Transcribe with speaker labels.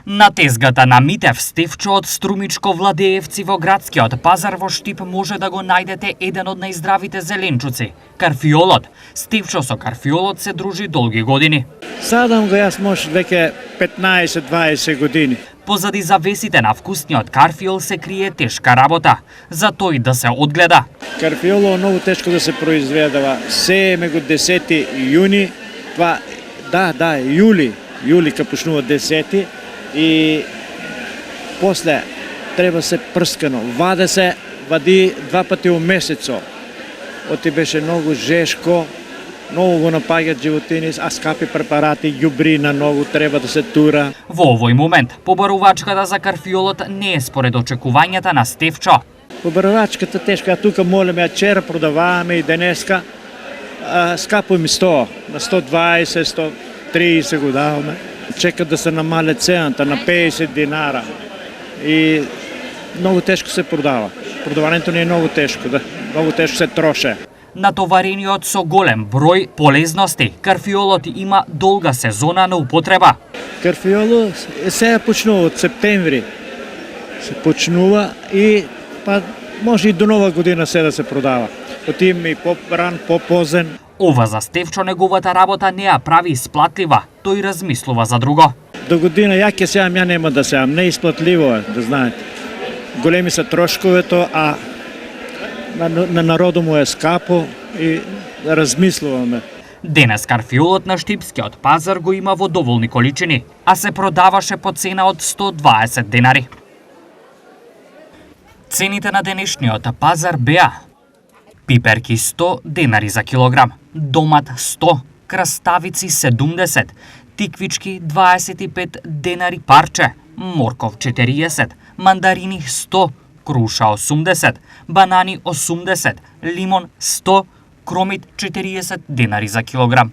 Speaker 1: На тезгата на Митев Стефчо од Струмичко Владеевци во градскиот пазар во Штип може да го најдете еден од најздравите зеленчуци – карфиолот. Стефчо со карфиолот се дружи долги години.
Speaker 2: Садам го јас може веќе 15-20 години.
Speaker 1: Позади завесите на вкусниот карфиол се крие тешка работа, за тој да се одгледа.
Speaker 2: Карфиоло многу тешко да се произведува. Сееме го 10 јуни, јули кога почнува 10 и после треба се прскано. Вади 2 пати у месецо. Оти беше многу жешко, многу го напаѓаат животини, а скапи препарати, ѓубрина многу треба да се тура.
Speaker 1: Во овој момент, побарувачката за карфиолот не е според очекувањата на Стефчо.
Speaker 2: Побарувачката тешка, а тука молиме, а вчера продаваме и денеска, скапо ми 100, на 120, 130 го даваме. Чекат да се намале цената на 50 динара и многу тешко се продава. Продавањето не е многу тешко, многу тешко се троше.
Speaker 1: Натоварениот со голем број полезности, карфиолот има долга сезона на употреба.
Speaker 2: Карфиоло сега почнува од септември. Се почнува и може и до нова година се да се продава. Отиме и по-ран, по-позен.
Speaker 1: Ова за Стефчо неговата работа не ја прави исплатлива, тој размислува за друго.
Speaker 2: До година ја ќе сеам, ја нема да сеам, неисплатливо е, да знаете. Големи се трошковето, а на народу му е скапо и размислуваме.
Speaker 1: Денес карфиолот на Штипскиот пазар го има во доволни количини, а се продаваше по цена од 120 денари. Цените на денешниот пазар беа: пиперки 100 денари за килограм, домат 100, краставици 70, тиквички 25 денари парче, морков 40, мандарини 100, круша 80, банани 80, лимон 100, кромит 40 денари за килограм.